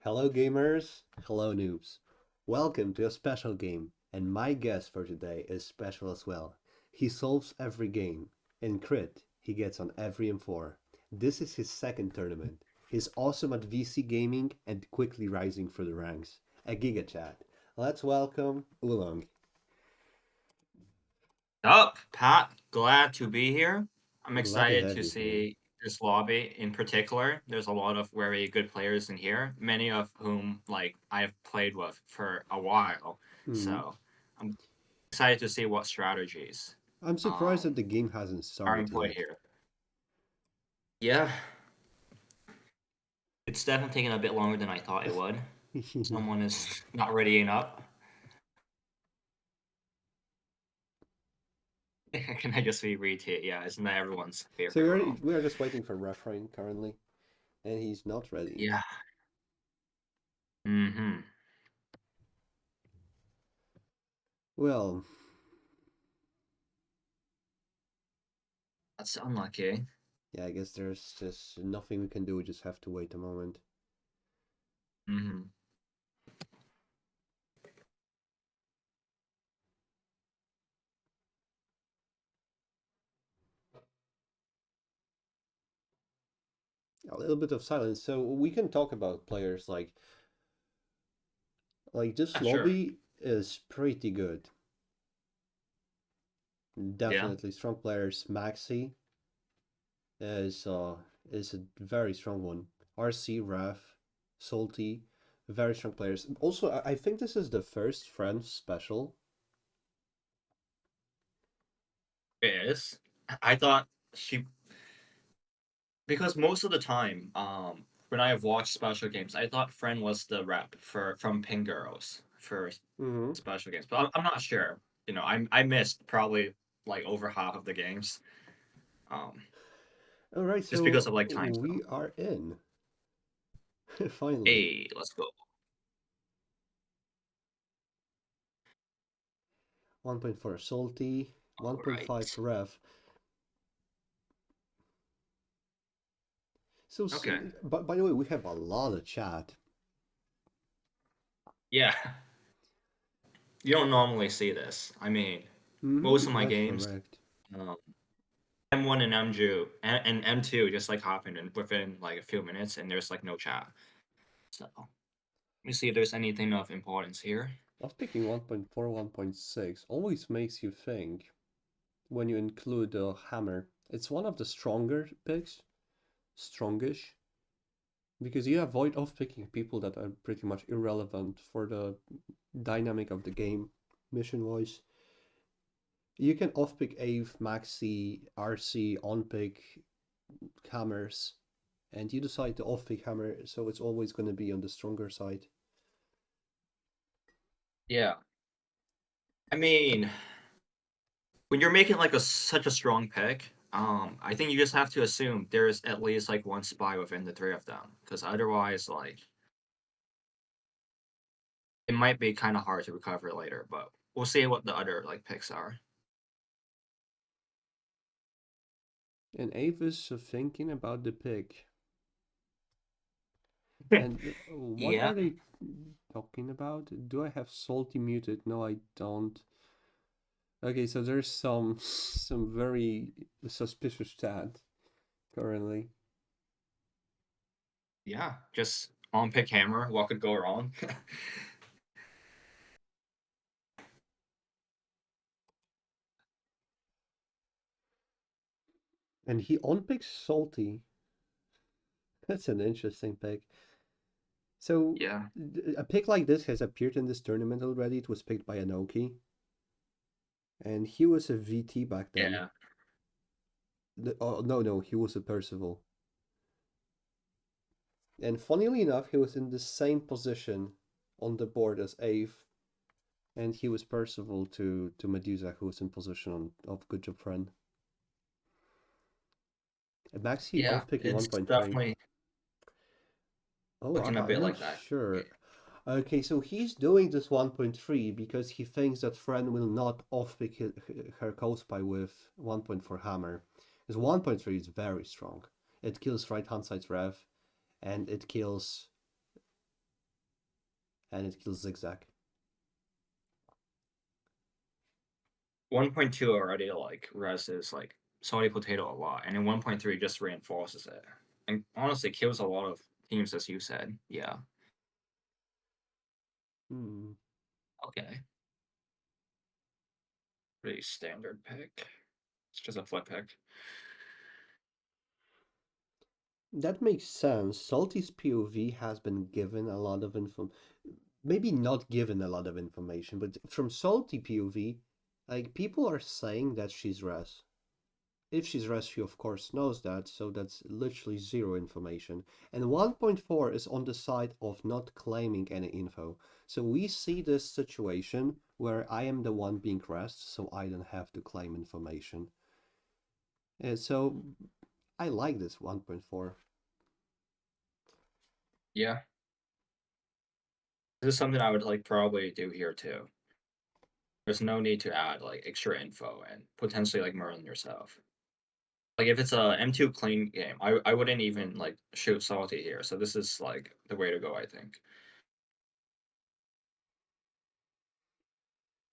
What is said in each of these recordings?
Hello, gamers. Hello, noobs. Welcome to a special game, and my guest for today is special as well. He solves every game. In Crit, he gets on every M4. This is his second tournament. He's awesome at VC gaming and quickly rising through the ranks. A Giga Chat. Let's welcome Oolong. Up, Pat. Glad to be here. I'm Glad to excited have to you here. see this lobby in particular. There's a lot of very good players in here, many of whom I've played with for a while. Hmm. So I'm excited to see what strategies I'm surprised that um the game hasn't are started employed yet. here. Yeah, it's definitely taking a bit longer than I thought it would. Someone is not readying up. Can I just be retweet? Yeah, isn't that everyone's So favorite we are, role? we are just waiting for Refrain currently, and he's not ready. Yeah. Mm-hmm. Well, That's unlucky. yeah, I guess there's just nothing we can do. We just have to wait a moment. Mm-hmm. A little bit of silence, so we can talk about players like this Yeah, sure. lobby is pretty good. Yeah. Definitely strong players. Maxi is uh is a very strong one. RC, Raf, Salty, very strong players. Also, I think this is the first friend special. It is. I thought she because most of the time, when I have watched special games, I thought Friend was the rep for from Pink Girls for Mm-hmm. special games, but I'm not sure. I missed probably like over half of the games, um, All right, just because so of like time zone. we are in finally. Hey, let's go. 1.4 Salty, All 1.5 right. Ref. So, Okay. but by the way, we have a lot of chat. Yeah. You don't normally see this. I mean, most of Mm-hmm, my that's games, correct. um, M1 and M2 and M2 just like happened in within like a few minutes, and there's like no chat. So let me see if there's anything of importance here. I was picking 1.4, 1.6. Always makes you think when you include the hammer. It's one of the stronger picks, strongish, because you avoid off picking people that are pretty much irrelevant for the dynamic of the game, mission wise. You can off pick Ave, Maxi, RC, on pick hammers, and you decide to off pick hammer, so it's always going to be on the stronger side. Yeah. I mean, when you're making like a such a strong pick, I think you just have to assume there's at least like one spy within the three of them, because otherwise, like, it might be kind of hard to recover later. But we'll see what the other like picks are. And Ave is thinking about the pick. And what Yeah. are they talking about? Do I have salty muted? No, I don't. Okay, so there's some very suspicious chat currently. Yeah. Just on pick hammer. What could go wrong? And he unpicks salty. That's an interesting pick. So Yeah. a pick like this has appeared in this tournament already. It was picked by Anoki, and he was a VT back then. Yeah. Oh no, he was a Percival. And funnily enough, he was in the same position on the board as Ave, and he was Percival to Medusa, who was in position of Good Job Friend. Maxi Yeah. off picking It's 1.3. definitely Oh, looking a I'm bit not like that. sure. Okay, so he's doing this 1.3 because he thinks that Friend will not off pick her co-spy with 1.4 hammer. Because 1.3 is very strong. It kills right hand side rev, and it kills and it kills zigzag. 1.2 already like reses like salty potato a lot, and then 1.3 just reinforces it. And honestly kills a lot of teams as you said. Yeah. Hmm. Okay. Pretty standard pick. It's just a flip pick. That makes sense. Salty's POV has been given a lot of info, maybe not given a lot of information, but from Salty POV, like people are saying that she's res. If she's res, she of course knows that, so that's literally zero information. And 1.4 is on the side of not claiming any info. So we see this situation where I am the one being rest, so I don't have to claim information. So I like this 1.4. Yeah. This is something I would like probably do here too. There's no need to add like extra info and potentially like Merlin yourself. Like if it's a M2 clean game, I wouldn't even like shoot salty here. So this is like the way to go, I think.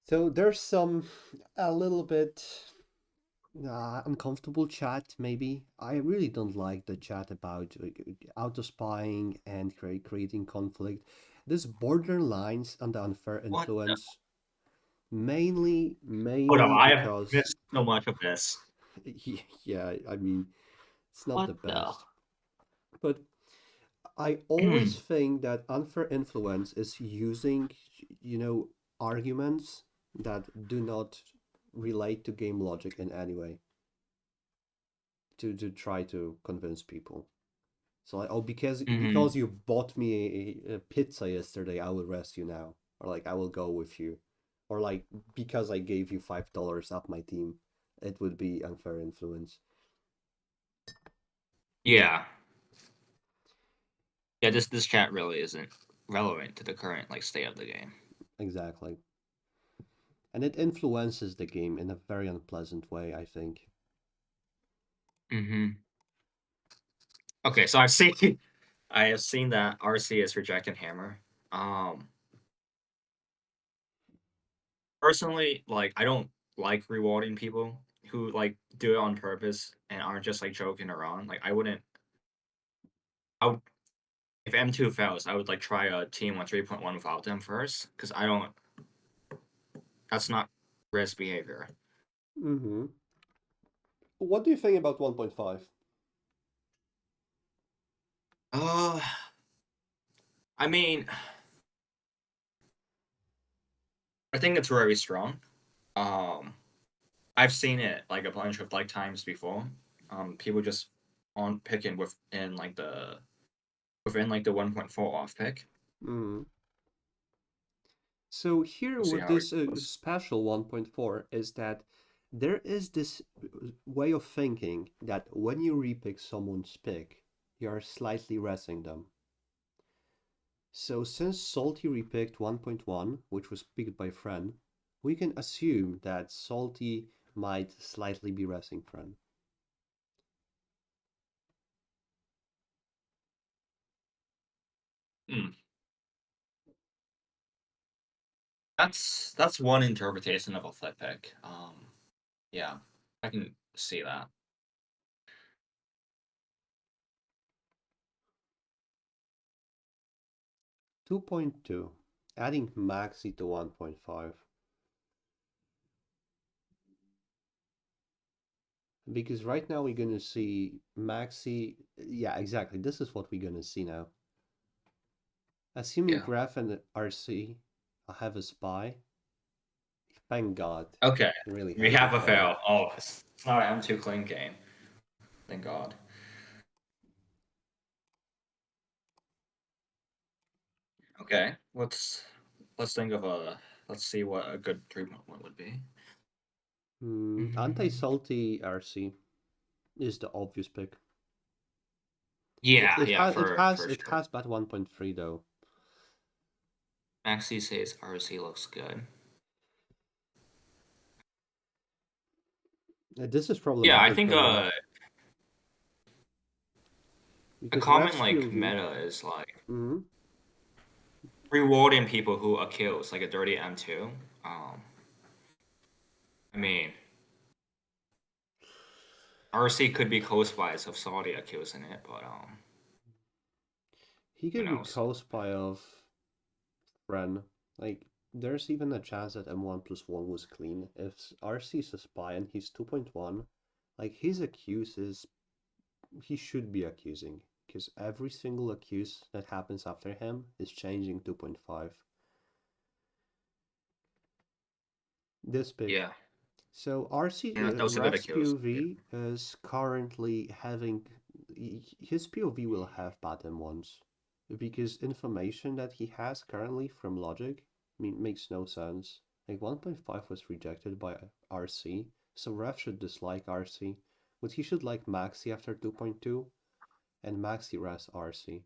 So there's some a little bit uncomfortable chat, maybe. I really don't like the chat about auto spying and creating conflict. This borderlines and the unfair What the? influence, mainly, Hold up, mainly I have because, missed so much of this. yeah, I mean, it's not What the the? best. But I always think that unfair influence is using, you know, arguments that do not relate to game logic in any way to try to convince people. So like, oh, Hmm. because you bought me a pizza yesterday, I will rest you now, or like I will go with you, or like because I gave you $5 up my team, it would be unfair influence. Yeah. Yeah, this chat really isn't relevant to the current like state of the game. Exactly, and it influences the game in a very unpleasant way, I think. Hmm. Okay, so I've seen I have seen that RC is rejecting Hammer. Um Personally, like I don't like rewarding people who like do it on purpose and aren't just like joking around. Like I would if M2 fails, I would like try a team on 3.1 without them first because I don't that's not risk behavior. Mm-hmm. What do you think about 1.5? Uh I mean, I think it's very strong. Um I've seen it like a bunch of like times before. People just on picking within like the 1.4 off pick. Mm-hmm. So here We'll see with how it this goes. special 1.4 is that there is this way of thinking that when you repick someone's pick, you are slightly resting them. So since Salty repicked 1.1, which was picked by Fran, we can assume that Salty might slightly be resting Fran. Hmm. That's one interpretation of a flip pick. Yeah, I can see that. 2.2, adding Maxi to 1.5. Because right now we're gonna see Maxi. Yeah, exactly. This is what we're gonna see now. Assuming Yeah. Graph and RC have a spy, thank God. Okay. Really We happy have a for me. fail. Oh, it's not an M2 clean game. Thank God. Okay. Let's think of a let's see what a good 3.1 would be. Mm. Anti-salty RC is the obvious pick. It, Yeah, it yeah, has it has for it sure. has bad 1.3 though. Maxi says RC looks good. This is Yeah, I problematic think for Ref a because common Ref's like POV. meta is like Mhm. rewarding people who accuse like a dirty M2. Um, I mean, RC could be co-spies of Saudi accusing it, but He who could be knows? co-spy of Ren. Like, there's even a chance that M1 plus 1 was clean. If RC is a spy and he's 2.1, like, his accuse is he should be accusing. Because every single accuse that happens after him is changing 2.5. This pick. Yeah, So RC yeah, that was a good Ref's accuse. Yeah. POV is currently having his POV will have bad M1s because information that he has currently from logic makes no sense. Like 1.5 was rejected by RC, so Ref should dislike RC, but he should like Maxi after 2.2 and Maxi res RC.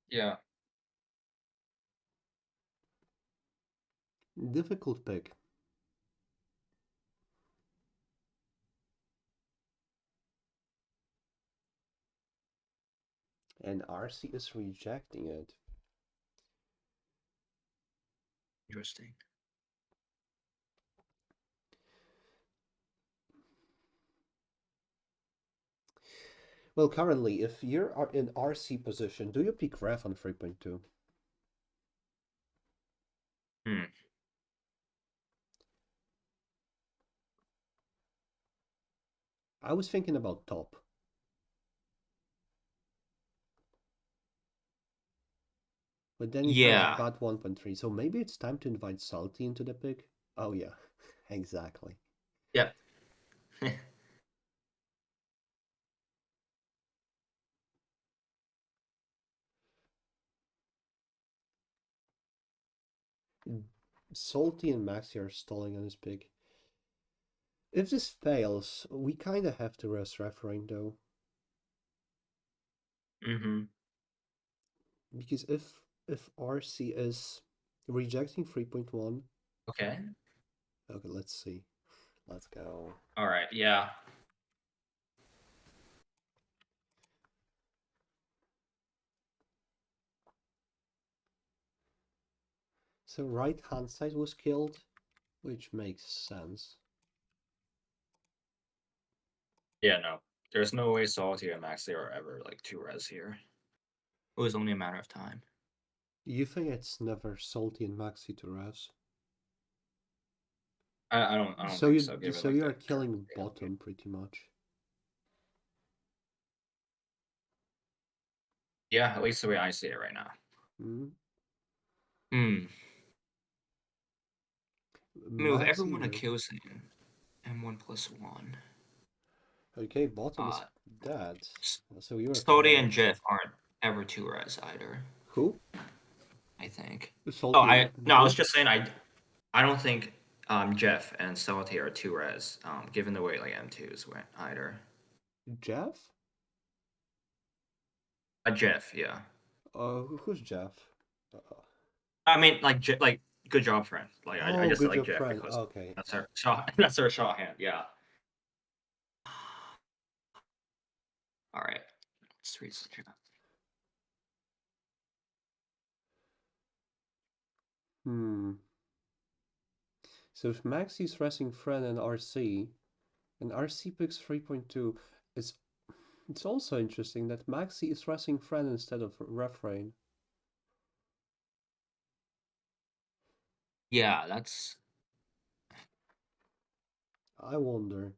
Yeah. Difficult pick, and RC is rejecting it. Interesting. Well, currently, if you're in RC position, do you pick Ref on 3.2? Hmm. I was thinking about top, but then you have Yeah. bad 1.3, so maybe it's time to invite Salty into the pick? Oh yeah, exactly. Yep. Salty and Maxi are stalling on his pick. If this fails, we kinda have to rest refereeing though. Mm-hmm. Because if RC is rejecting 3.1, Okay. okay, let's see. Let's go. All right. Yeah. So right hand side was killed, which makes sense. Yeah. No. There's no way Salty and Maxi are ever like two res here. It was only a matter of time. You think it's never Salty and Maxi to res? I don't So think you so. Given so like you the are current killing state of the game. bottom pretty much. Yeah. At least the way I see it right now. Hmm? Hmm. I mean, with Maxi everyone res. accusing M1 plus one, Okay, bottom is uh, dead. So you are Salty and correct. Jiff aren't ever two res either. Who? I think. Oh, Salty I and no, I was who? just saying I don't think Jeff and Salty are two res. Given the way like M2s went either. Jeff? Jeff, yeah. Who's Jeff? Uh, I mean, like good job, friend. Like I oh, just said good like job, Jeff friend. because Okay. that's her shot. That's her shorthand. Yeah. All right. Let's read some chat. Hmm. So if Maxi's racing friend and RC picks 3.2, it's it's also interesting that Maxi is racing friend instead of refrain. Yeah, that's I wonder.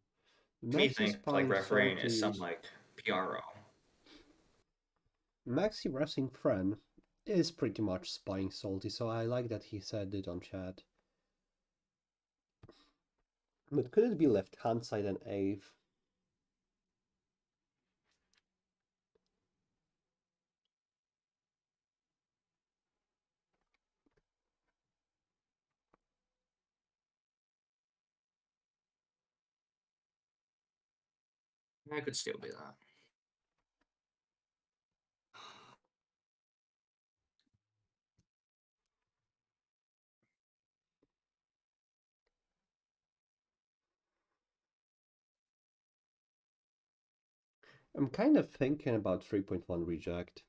me Maxi think like spying refereeing is some salties. like PRO. Maxi racing friend is pretty much spying salty, so I like that he said it on chat. But could it be left hand side and Ave? That could still be that. I'm kind of thinking about 3.1 reject.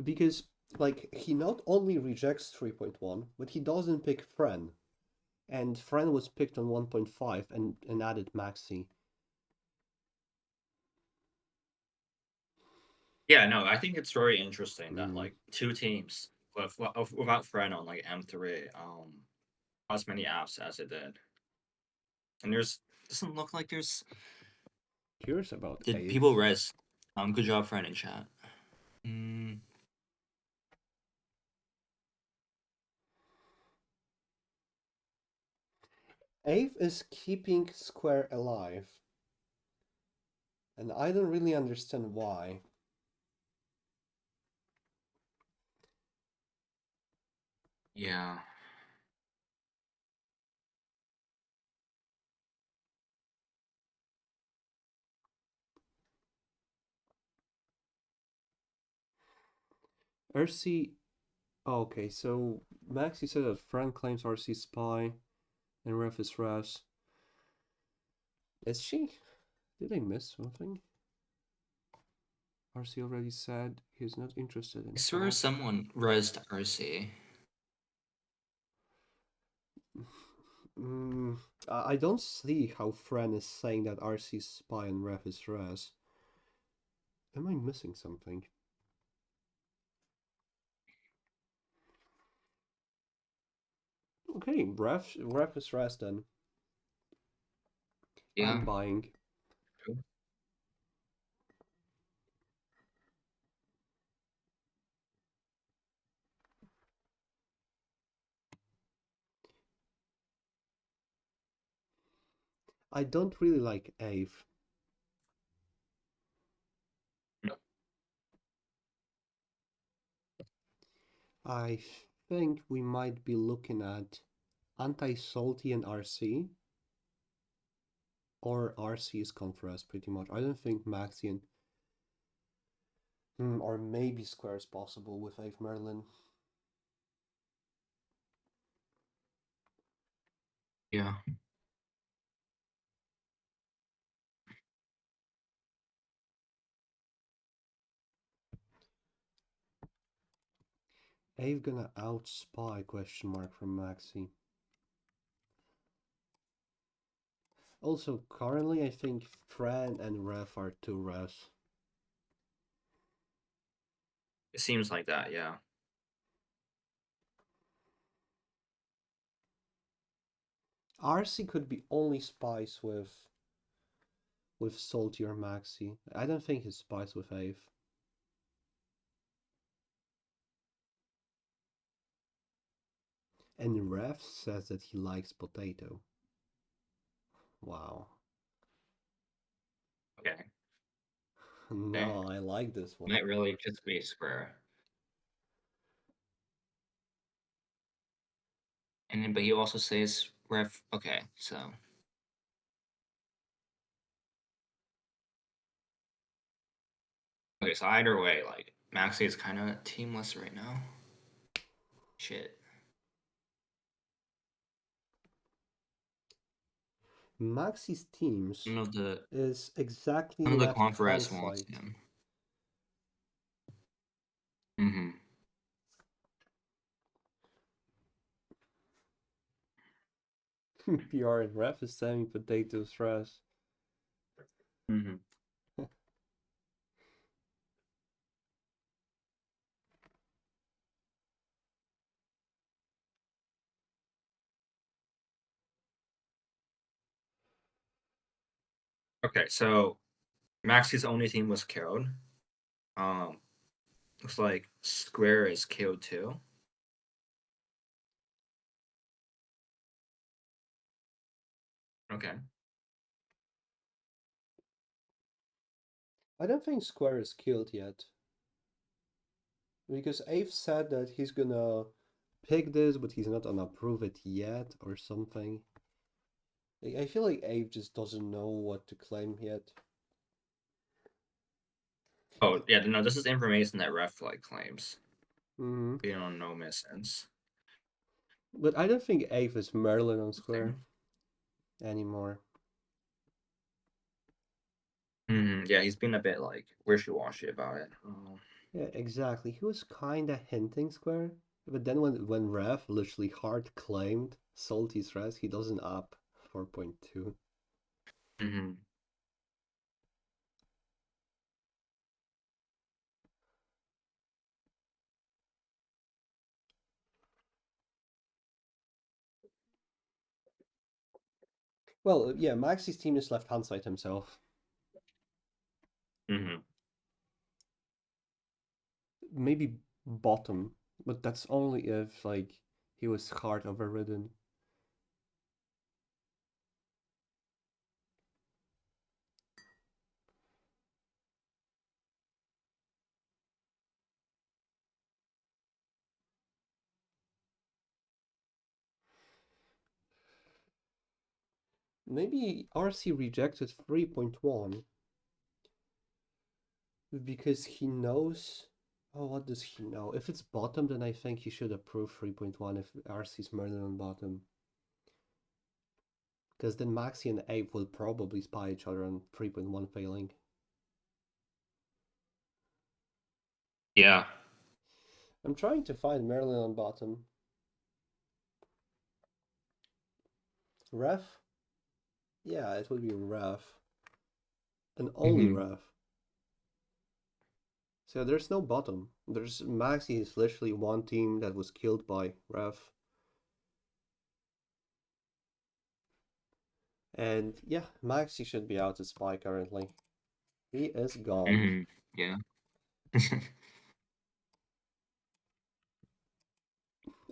Because, like, he not only rejects 3.1, but he doesn't pick Fren. And Fren was picked on 1.5 and added Maxi. Yeah, no, I think it's very interesting that Mm. like two teams without Fred on like M3 as many apps as it did. And there's doesn't look like there's Curious about did Ave. people res good job friend in chat. Mm, Ave is keeping Square alive, and I don't really understand why. yeah. RC. Oh, okay, so Maxi said that Frank claims RC spy and Ref is Ras. Is she? Did I miss something? RC already said he's not interested I in swear talk. someone resed RC. Mm, I don't see how Fran is saying that RC is spy and Ref is Ras. Am I missing something? Okay, Ref is Ras then. Yeah. I'm buying. True. I don't really like Ave. No. I think we might be looking at anti-salty and RC, or RC is Confras pretty much. I don't think Maxian or maybe Square is possible with Ave Merlin. Yeah. Ave gonna outspy question mark from Maxi. Also, currently I think Fran and Ref are two refs. It seems like that, yeah. RC could be only spies with Salty or Maxi. I don't think he's spies with Ave. And Ref says that he likes potato. Wow. Okay. Okay. No, I like this one. Might really just be square. And then but he also says ref okay, so okay, so either way, like Maxi is kinda teamless right now. Shit. Maxi's teams None of the is exactly none of the left conference hand wants side. him. Mm-hmm. PR and Ref is saying potato stress. Mm-hmm. Okay, so Maxi's only team was killed. Um looks like Square is killed too. Okay. I don't think Square is killed yet. Because Ave said that he's gonna pick this, but he's not gonna approve it yet or something. I feel like Ave just doesn't know what to claim yet. Oh yeah, no, this is information that ref like claims. Hmm. You don't know sense. But I don't think Ave is Merlin on Okay. Square anymore. Mm-hmm. Yeah, he's been a bit like wishy-washy about it. Yeah, exactly. He was kinda hinting square, but then when Ref literally hard claimed Salty's res, he doesn't up 4.2. Hmm. Well, yeah, Maxi's team is left hand side himself. Hmm. Maybe bottom, but that's only if like he was hard overridden. Maybe RC rejected 3.1 because he knows. Oh, what does he know? If it's bottom, then I think he should approve 3.1 if RC's Merlin on bottom. Because then Maxi and Ape will probably spy each other on 3.1 failing. Yeah. I'm trying to find Merlin on bottom. Ref? Yeah, it would be Ref. And only Hmm. Ref. So there's no bottom. There's Maxi is literally one team that was killed by Ref. And yeah, Maxi should be out to spy currently. He is gone. Hmm. Yeah.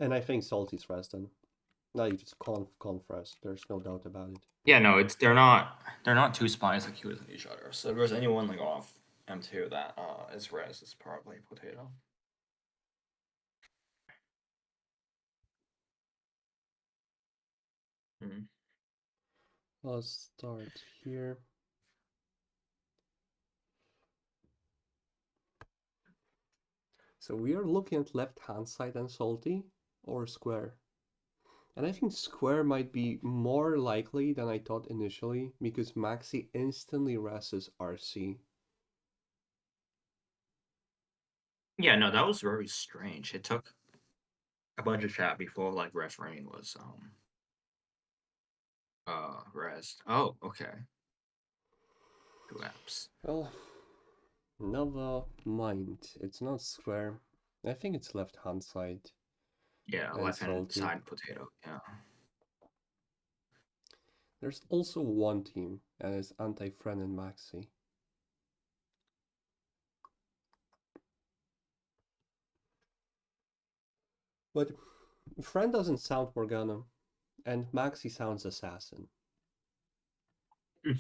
And I think Salty's resting. Now you just conf rest. There's no doubt about it. Yeah, no, it's they're not two spies accusing each other. So if there's anyone like off M2 that is res, it's probably potato. Mm. Let's start here. So we are looking at left hand side and Salty or square. And I think square might be more likely than I thought initially because Maxi instantly rests RC. Yeah, no, that was very strange. It took a bunch of chat before like refereeing was res. Oh, okay. Two apps. Well, never mind. It's not square. I think it's left hand side Yeah, and left hand Salty. side potato. Yeah. There's also one team and it's anti-friend and Maxi. But friend doesn't sound Morgana and Maxi sounds assassin. Mm.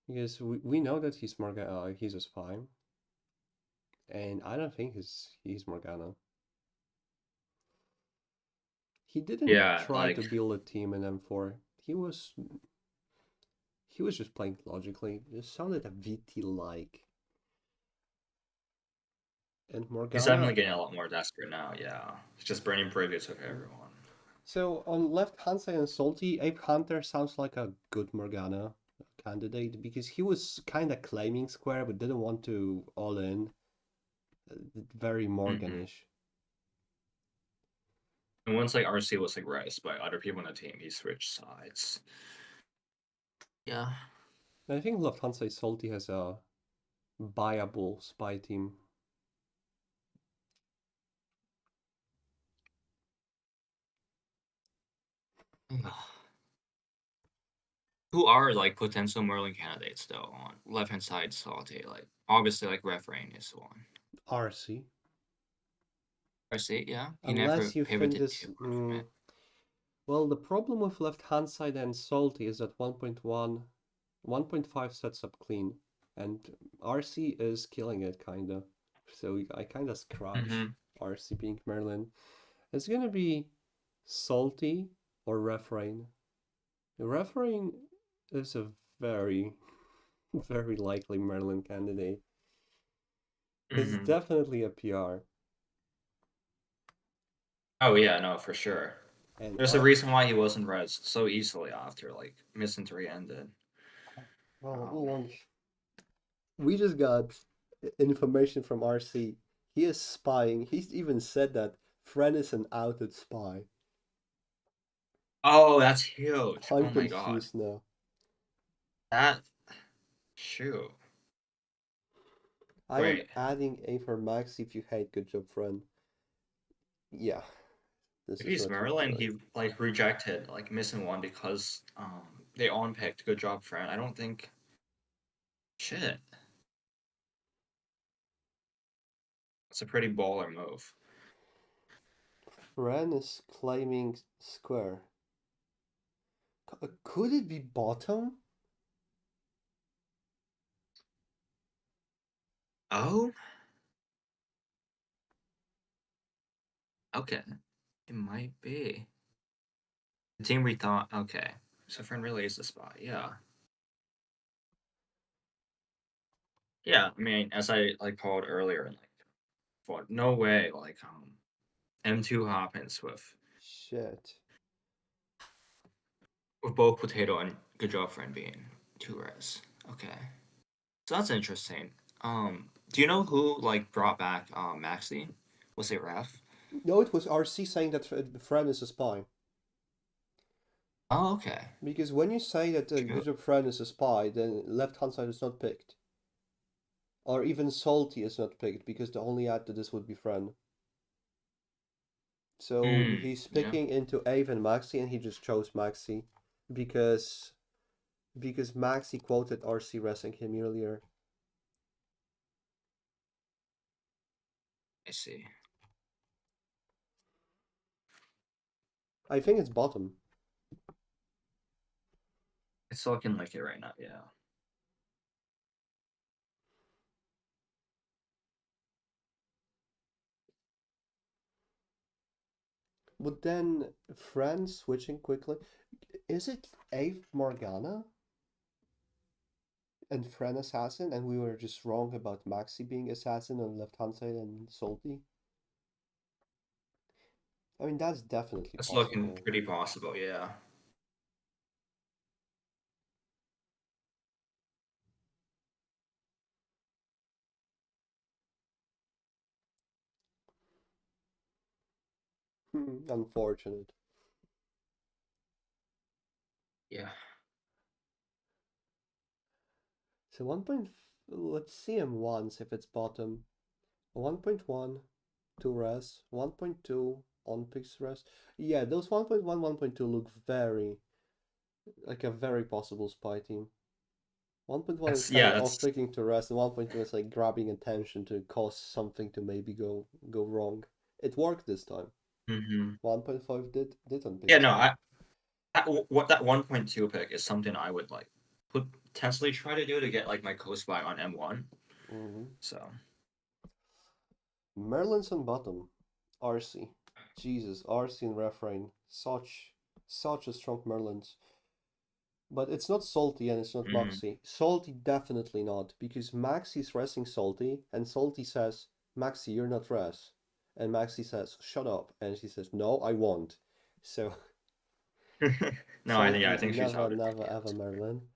Because we know that he's Morgana, he's a spy, and I don't think he's Morgana. He didn't Yeah, try to like build a team in M4. He was just playing logically. It sounded a VT like. And he's Morgana. definitely getting a lot more desperate now. Yeah, he's just burning bridges with Mm. everyone. So on left hand side and Salty, Ape Hunter sounds like a good Morgana candidate because he was kind of claiming square but didn't want to all in. Very Hmm. Morganish. And once like RC was like res by other people on the team, he switched sides. Yeah. And I think left hand side Salty has a viable spy team. Who are like potential Merlin candidates though on left hand side Saute? Like obviously like Refrain is one. RC. RC, yeah. He never Unless you think pivoted this. too much from it. Well, the problem with left hand side and Salty is that 1.1, 1.5 sets up clean, and RC is killing it kinda. So I kinda scratch Hmm. RC being Merlin. It's gonna be Salty or Refrain. Refrain is a very, very likely Merlin candidate. It's Hmm. definitely a PR, Oh yeah, no, for sure. and There's a R. reason why he wasn't res so easily after like Missing 3 ended. Well, Um, we just got information from RC. He is spying. He's even said that Fren is an outed spy. Oh, that's huge. I'm Oh my god. confused now. That shoot. I am Wait. adding A for Max if you hate Good Job Friend. Yeah, this If is he's what you're Merlin, doing. he like rejected like missing one because they on picked good job friend. I don't think shit. It's a pretty baller move. Fren is claiming square. Could it be bottom? Oh, okay. It might be. The team we thought okay. So friend really is the spot, yeah. Yeah, I mean, as I like called earlier, like what no way, like M2 happens Shit. with both potato and good job friend being two res. Okay. So that's interesting. Do you know who like brought back Maxi? Was it Ref? No, it was RC saying that Fren is a spy. Oh, okay. Because when you say that True. Good Job Friend is a spy, then left hand side is not picked. Or even Salty is not picked because the only add to this would be Fren. So Mm, he's yeah, picking into Ave and Maxi, and he just chose Maxi because Maxi quoted RC wrestling him earlier. I see. I think it's bottom. It's looking like it right now. Yeah. But then Fren switching quickly. Is it Ave Morgana and Fren Assassin, and we were just wrong about Maxi being Assassin on left hand side and Salty? I mean, that's definitely It's looking possible. pretty possible. Yeah. Unfortunate. Yeah. So 1. Let's see him once if it's bottom. 1.1, 2 res, 1.2 on pix res. Yeah, those 1.1, 1.2 look very like a very possible spy team. 1.1 is That's kind yeah. of off That's picking to res, and 1.2 is like grabbing attention to cause something to maybe go wrong. It worked this time. hmm 1.5 didn't pick yeah. No, spy. what that 1.2 pick is something I would like potentially try to do to get like my co-spy on M1. Hmm. So Merlin's on bottom. RC. Jesus, RC and refrain. Such a strong Merlin's. But it's not Salty and it's not mhm. Maxi. Salty definitely not, because Maxi's resing Salty, and Salty says, Maxi, you're not res. And Maxi says, shut up. And she says, no, I won't. So No, I think yeah, I Salty, think she's never, out of never, the ever Merlin.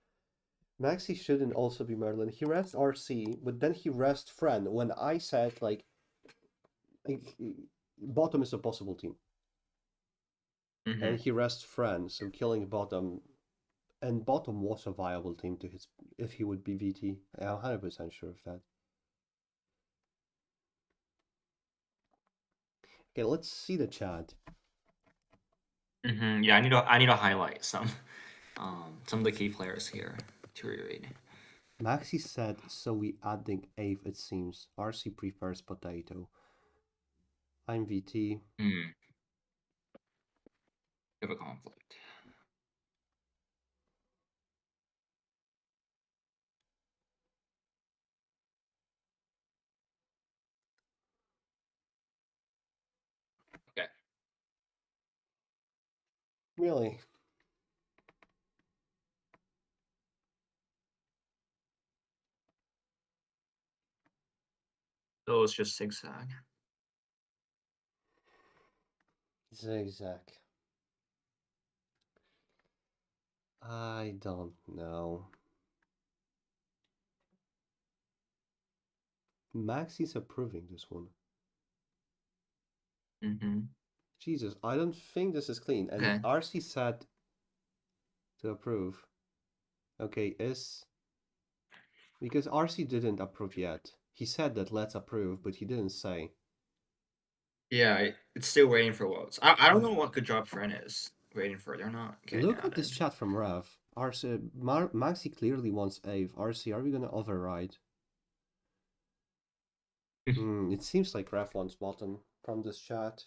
Maxi shouldn't also be Merlin. He rests RC, but then he rests Fren when I said, like bottom is a possible team. And game. he rests Fren, so killing bottom. And bottom was a viable team to his if he would be VT. I'm 100% sure of that. Okay, let's see the chat. Yeah, I need to highlight some of the key players here to reread. Maxi said, so we adding Ave it seems. RC prefers potato. I'm VT. Hmm, bit of a conflict. Okay, Really? so it's just zigzag. Zigzag. I don't know. Maxi's approving this one. Mm-hmm. Jesus, I don't think this is clean. And Okay. RC said to approve. Okay, is because RC didn't approve yet. He said that let's approve, but he didn't say. Yeah, it's still waiting for votes. I don't know what good job friend is waiting for. They're not getting Look at this added. chat from Rev. RC, Maxi clearly wants Ave. RC, are we gonna override? It seems like Rev wants bottom from this chat,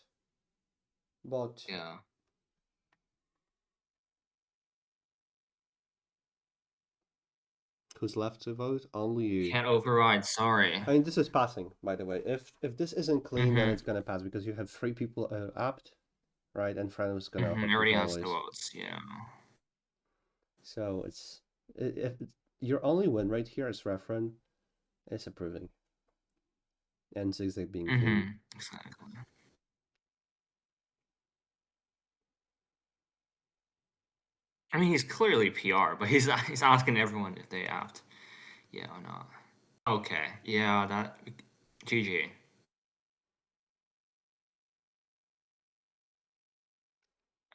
but Yeah. who's left to vote? Only you. Can't override. Sorry. I mean, this is passing, by the way. If this isn't clean, then Mm-hmm. it's gonna pass because you have three people apt, right? And Fran was gonna Mm-hmm. approve Already has the always. votes. Yeah. So if your only win right here is Refren is approving and Zigzag being clean. Mm-hmm. Exactly. I mean, he's clearly PR, but he's asking everyone if they apt. Yeah or not. Okay. Yeah. That. GG.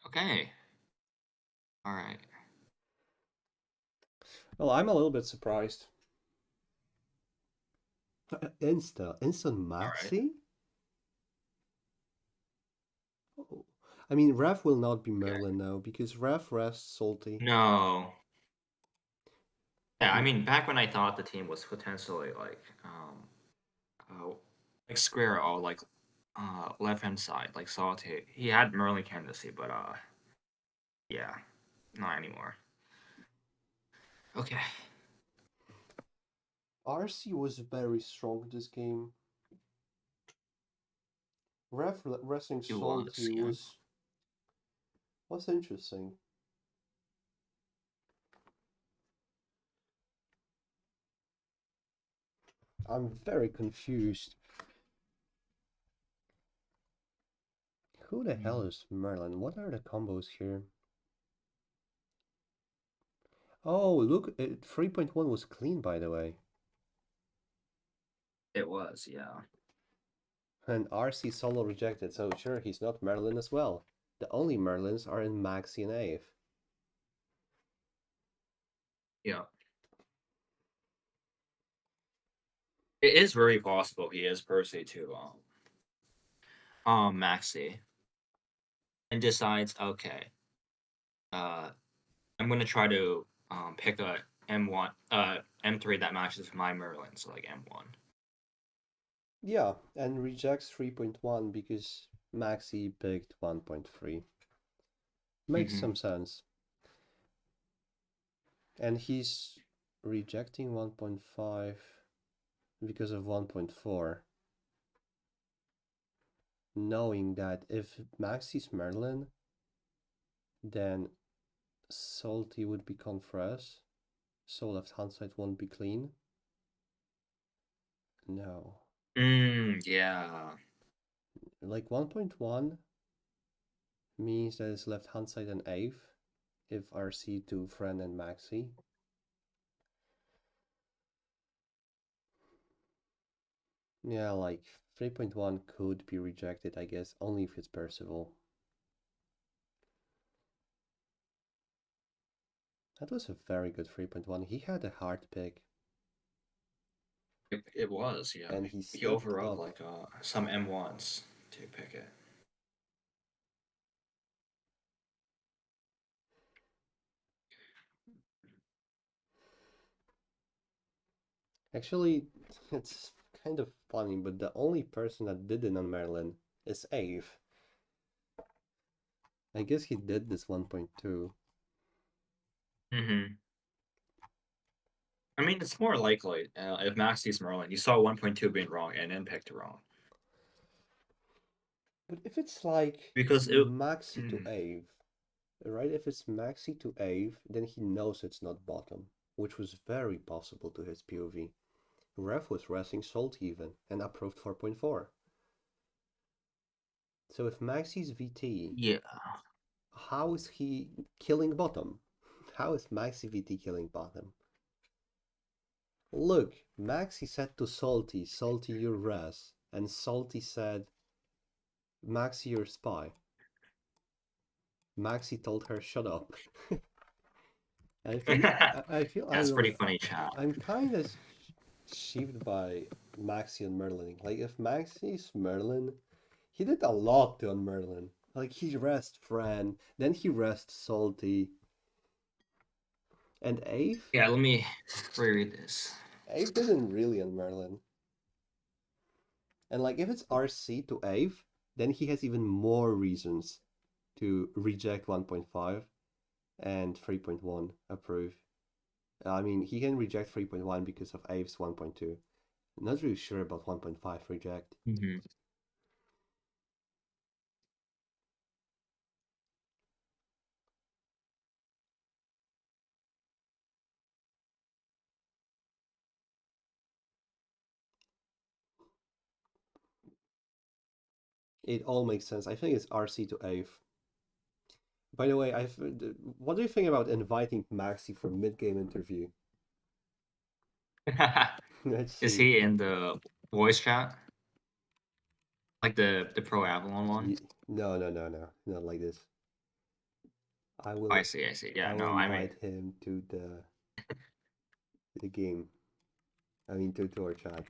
Okay. All right. Well, I'm a little bit surprised. Instant All right. Maxi? Oh. I mean, Rev will not be Okay. Merlin now because Rev rests salty. No. Yeah, I Mm, mean, back when I thought the team was potentially like square or like left hand side, like Salty, he had Merlin candidacy, but yeah, not anymore. Okay. RC was very strong this game. Rev resting It was, salty yeah. was interesting. I'm very confused. Who the hell Mm. is Merlin? What are the combos here? Oh, look, 3.1 was clean, by the way. It was, yeah. And RC solo rejected, so sure, he's not Merlin as well. The only Merlins are in Maxi and Ave. Yeah. It is very possible he is Percy to Maxi and decides, okay, uh I'm gonna try to pick a M1 M3 that matches my Merlin, so like M1. Yeah, and rejects 3.1 because Maxi picked 1.3. Makes Mm-hmm. some sense. And he's rejecting 1.5 because of 1.4, knowing that if Maxi's Merlin, then Salty would be Confresh, so left hand side won't be clean. No. Yeah. Like 1.1 means that it's left hand side and Ave if RC to Friend and Maxi. Yeah, like 3.1 could be rejected, I guess, only if it's Percival. That was a very good 3.1. He had a hard pick, It was, yeah. and he He stepped overrode up. like some M1s to pick it. Actually, it's kind of funny, but the only person that didn't on Merlin is Ave. I guess he did this 1.2. Mm-hmm. I mean, it's more likely if Max sees Merlin, you saw 1.2 being wrong and then picked wrong. But if it's like Because it. Maxi to Mm, Ave, right? If it's Maxi to Ave, then he knows it's not bottom, which was very possible to his POV. Ref was resting Salt even and approved 4.4. So if Maxi's VT, yeah. how is he killing bottom? How is Maxi VT killing bottom? Look, Maxi said to Salty, Salty, you're res. And Salty said, Maxi, you're spy. Maxi told her, shut up. I feel That's pretty funny, chat. I'm kind of sheeped by Maxi and Merlin. Like, if Maxi's Merlin, he did a lot to on Merlin. Like, he rest Fran, then he rest Salty. And Ave? Yeah, let me reread this. Ave didn't really on Merlin. And, like, if it's RC to Ave, then he has even more reasons to reject 1.5 and 3.1 approve. I mean, he can reject 3.1 because of Ave's 1.2. I'm not really sure about 1.5 reject. Mm-hmm. It all makes sense. I think it's RC to Ave. By the way, what do you think about inviting Maxi for mid-game interview? Let's Is see. he in the voice chat? Like the Pro Avalon one? No, not like this. I Oh, I will, see, I see. I Yeah, will no, I mean, invite him to the game. I mean, to our chat.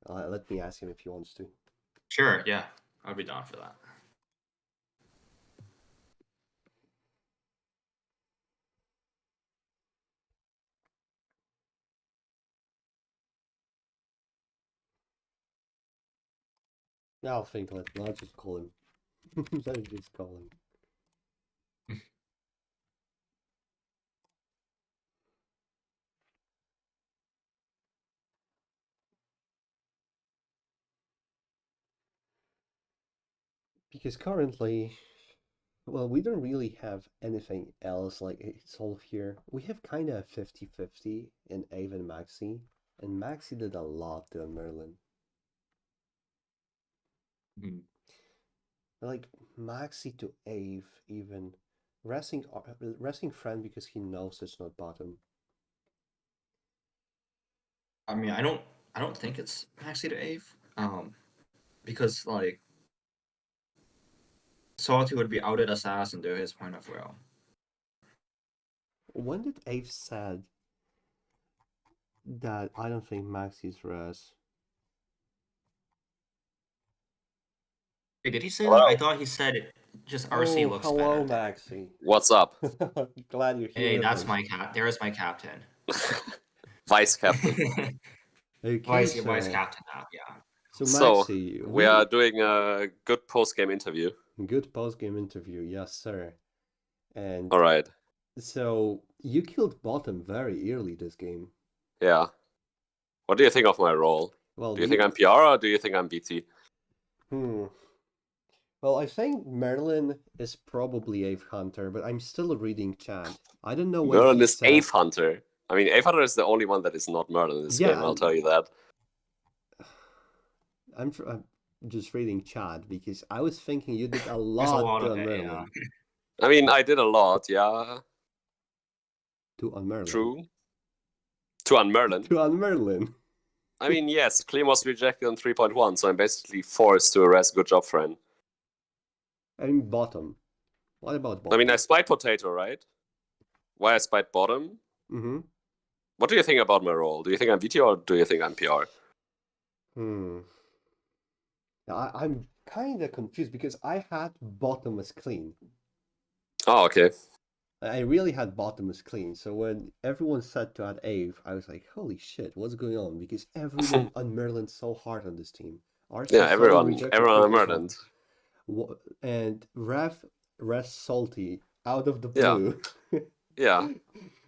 Let me ask him if he wants to. sure, yeah, I'd be down for that. Yeah, I'll think of it. I'll just call him. Let me just call him. Because currently, well, we don't really have anything else like solve here. We have kind of 50-50 in Ave and Maxi, and Maxi did a lot to Merlin. Mhm. Like Maxi to Ave, even resting friend because he knows it's not bottom. I mean, I don't think it's Maxi to Ave, because like Salty would be outed assassin to his point of view. When did Ave said that I don't think Maxi's res? Wait, did he say that? I Hello. thought he said it, just RC Oh, looks hello, better. Maxi. What's up? Glad you're here Hey, with that's us. my cap. There is my captain. Vice captain. Okay, Vice so captain now. Yeah. So Maxi, we are doing a good post-game interview. good post-game interview, yes, sir. And All right. so you killed bottom very early this game. Yeah. What do you think of my role? Well, Do you think I'm PR or do you think I'm BT? Hmm. Well, I think Merlin is probably Ave Hunter, but I'm still reading chat. I don't know when Merlin he is said. Ave Hunter. I mean, Ave Hunter is the only one that is not Merlin in this game, I'll tell you that. I'm just reading chat because I was thinking you did a There's a lot lot to of on it. Yeah. Merlin. I mean, I did a lot, yeah. To on Merlin. True. To on Merlin. To on Merlin. I mean, yes, Clean was rejected on 3.1, so I'm basically forced to arrest. Good job, friend. I mean bottom. What about I bottom? mean, I spied Potato, right? Why I spied bottom? Mm-hmm. What do you think about my role? Do you think I'm VT or do you think I'm PR? I'm kind of confused because I had bottom as clean. Oh, okay. I really had bottom as clean. So when everyone said to add Ave, I was like, holy shit, what's going on? Because everyone on Merlin's so hard on this team. Yeah, RC7 everyone rejected on 3.1. Merlin. And Rev rest salty out of the Yeah, blue. yeah,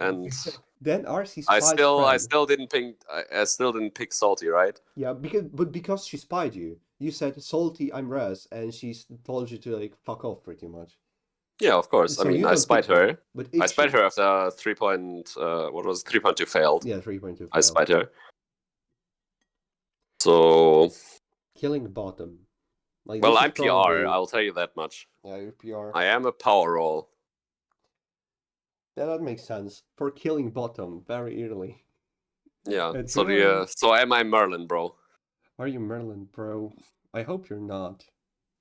and Then RC I spies friend. still didn't pick I still didn't pick Salty, right? Yeah, because she spied you. You said salty, I'm res, and she told you to like fuck off pretty much. Yeah, of course. I So mean, you I don't spied pick her, her. but I if spied she her after 3.2 failed. yeah 3.2 I failed. spied her. So Killing bottom. Like well, this is I'm PR. probably I'll tell you that much. yeah your PR. I am a power role. Yeah, that makes sense for killing bottom very early. Yeah. It's So really... so am I Merlin, bro? Are you Merlin, bro? I hope you're not.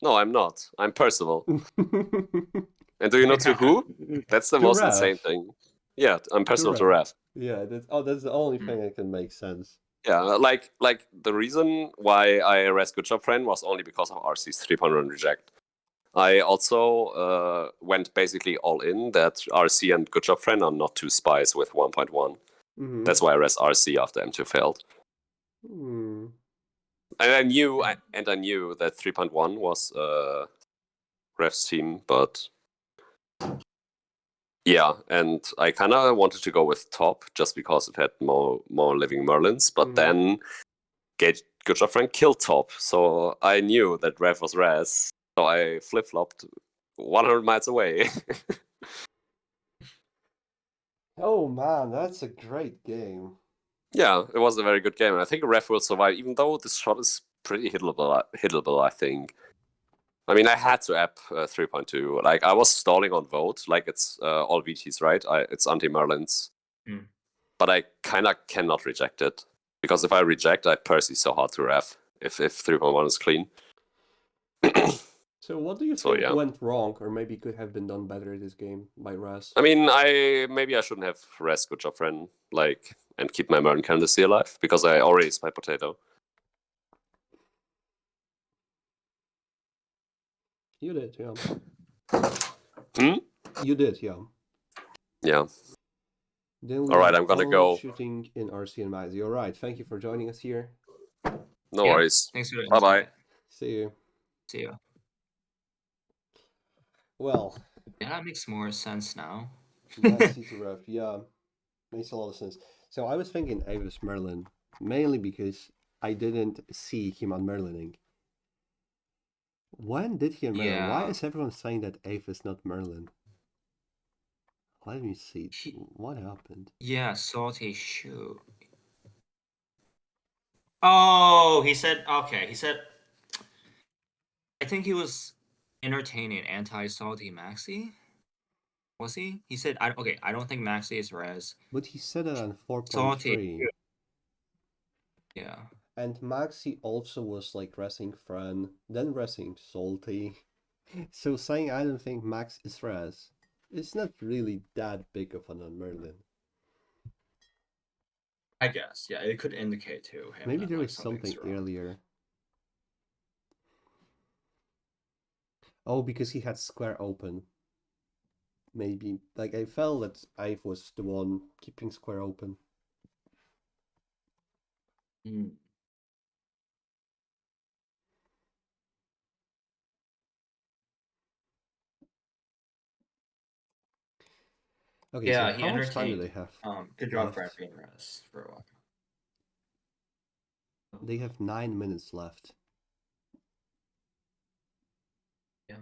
No, I'm not. I'm Percival. To And do you know to who? That's the most insane Raph. thing. Yeah, I'm To Percival to Raph. Raph. Yeah, that's the only thing that can make sense. Yeah, like the reason why I res Good Job Friend was only because of RC's 3.1 reject. I also went basically all in that RC and Good Job Friend are not two spies with 1.1. Mm-hmm. That's why I res RC after M2 failed. Hmm. And I knew that 3.1 was Ref's team, but yeah, and I kind of wanted to go with top just because it had more living Merlins, but then Good Job Frank killed top, so I knew that Ref was res, so I flip flopped 100 miles away. Oh man, that's a great game. Yeah, it was a very good game, and I think Ref will survive, even though this shot is pretty hittable, I think. I mean, I had to app 3.2. Like, I was stalling on vote, like it's all VTs, right? It's anti-Merlins. But I kind of cannot reject it. Because if I reject, I Percy so hard to ref if 3.1 is clean. So what do you So, think yeah. went wrong, or maybe could have been done better this game by Raz? I mean, maybe I shouldn't have res Good Job Friend, like, and keep my Merlin candidacy alive, because I already spy potato. You did, yeah. Hmm? You did, yeah. Yeah. Then we All right, have I'm gonna only go. shooting in RC and Mazzy. All right, thank you for joining us here. No worries. Thanks for the Bye-bye. insight. See you. See you. Well, Yeah, that makes more sense now. that's easy rough. Yeah, makes a lot of sense. So I was thinking Avis Merlin, mainly because I didn't see him on Merlining. When did he on Merlin? Why Yeah. is everyone saying that Avis is not Merlin? Let me see. What happened? Yeah, salty shoot. Oh, he said, okay, he said, I think he was entertaining anti-salty Maxi. Was he? He said, okay, I don't think Maxi is res. But he said it on Salty. 4.3. Yeah. And Maxi also was like resing Fran, then resing Salty. So saying I don't think Max is res, it's not really that big of an on Merlin. I guess, yeah, it could indicate to him Maybe that there like was something's something wrong. earlier. Oh, because he had square open. Maybe. Like, I felt that I was the one keeping square open. Okay, so Yeah, he how much time do entertained. they have Good job for left? being res for a while. They have 9 minutes left. Yeah.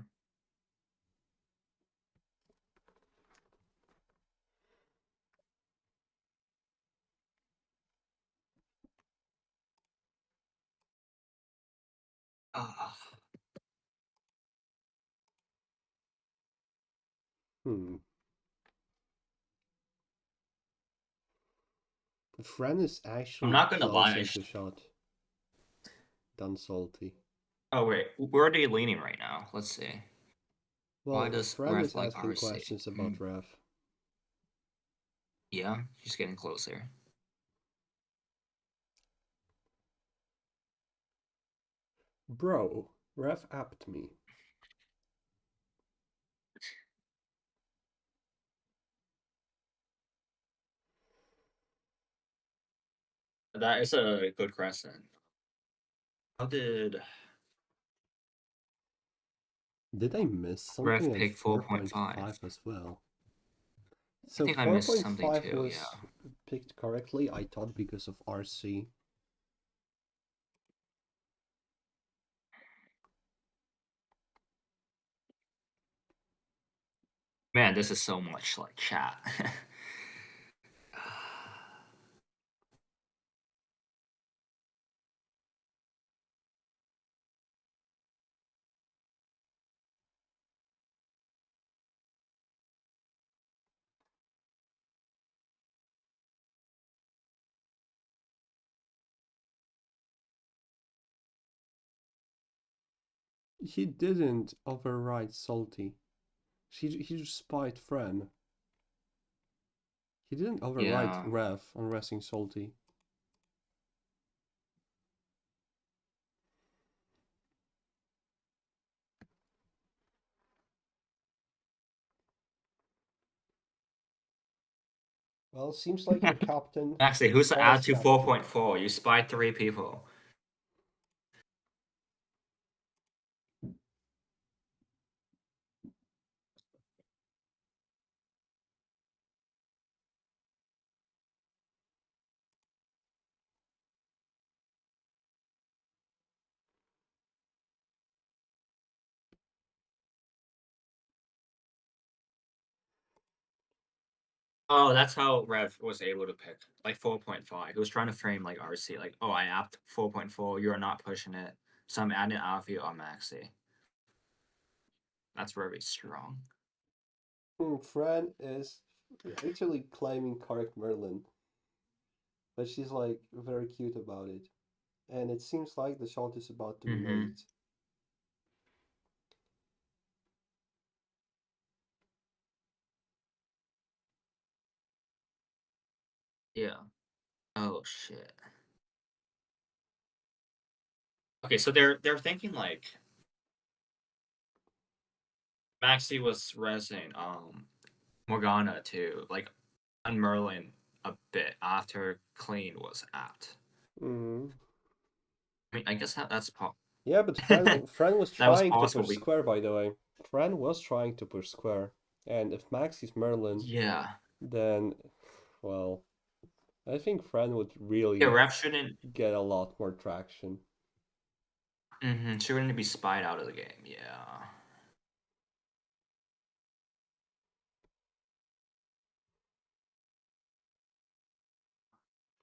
Ah. Hmm. Fran is I'm actually not gonna lie. closer to shot than Salty. Oh wait, where are they leaning right now? Let's see. Why Well, does Fran Ref is like asking RC? questions about Ref. Yeah, she's getting closer. Bro, Ref apped me. That is a good question. How did Did I miss Ref something at pick 4.5? 4.5 as well? I So think I missed something 4.5 too, yeah. was picked correctly, I thought, because of RC. Man, this is so much like chat. He didn't override Salty. He just spied Fran. He didn't override Yeah. Rev on resting Salty. Well, seems like your captain Actually, who's to add was to captain. 4.4? You spied 3 people. Oh, that's how Rev was able to pick like 4.5. He was trying to frame like RC, like, oh, I apped 4.4, you're not pushing it, so I'm adding Alfie on Maxi. That's very strong. Fran is actually claiming correct Merlin, but she's like very cute about it. And it seems like the shot is about to be Mm-hmm. made. Yeah. Oh shit. Okay, so they're thinking like Maxi was resing Morgana too, like on Merlin a bit after Clean was apped. Mm. I mean, I guess that's Yeah, but that Fran was was trying to possible. push square, by the way. Fran was trying to push square. And if Max is Merlin, Yeah. then, well, I think Fran would Yeah, really Ref shouldn't get a lot more traction. shouldn't be spied out of the game. Yeah.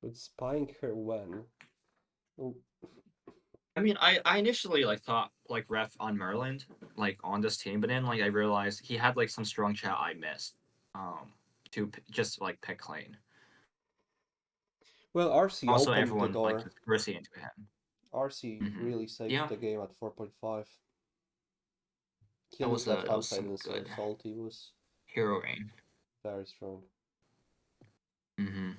But spying her when? Oh, I mean, I initially like thought like Ref on Merlin, like on this team, but then like I realized he had like some strong chat I missed. To just like pick Clean. well, RC Also, opened the everyone like door. conspiracy into him. RC really saved Yeah, the game at 4.5. that Killing was left hand side some instead good of Salty was hero reign. very strong. Mm-hmm.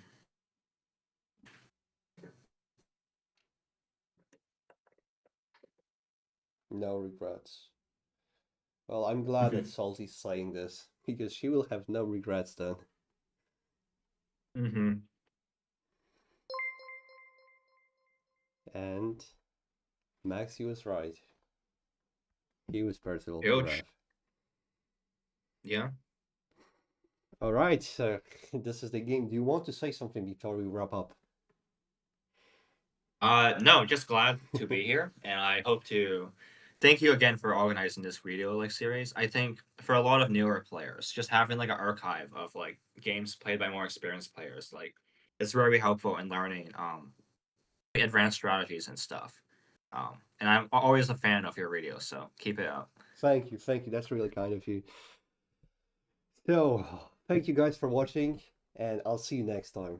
No regrets. Well, I'm glad that Salty's saying this, because she will have no regrets then. Mm-hmm. And Maxi was right. He was personal to Huge. Rev. Yeah. Alright, so this is the game. Do you want to say something before we wrap up? No, just glad to be here, and I hope to thank you again for organizing this video like series. I think for a lot of newer players, just having like an archive of like games played by more experienced players, like it's very helpful in learning advanced strategies and stuff. And I'm always a fan of your videos, so keep it up. Thank you, thank you. That's really kind of you. So, thank you guys for watching, and I'll see you next time.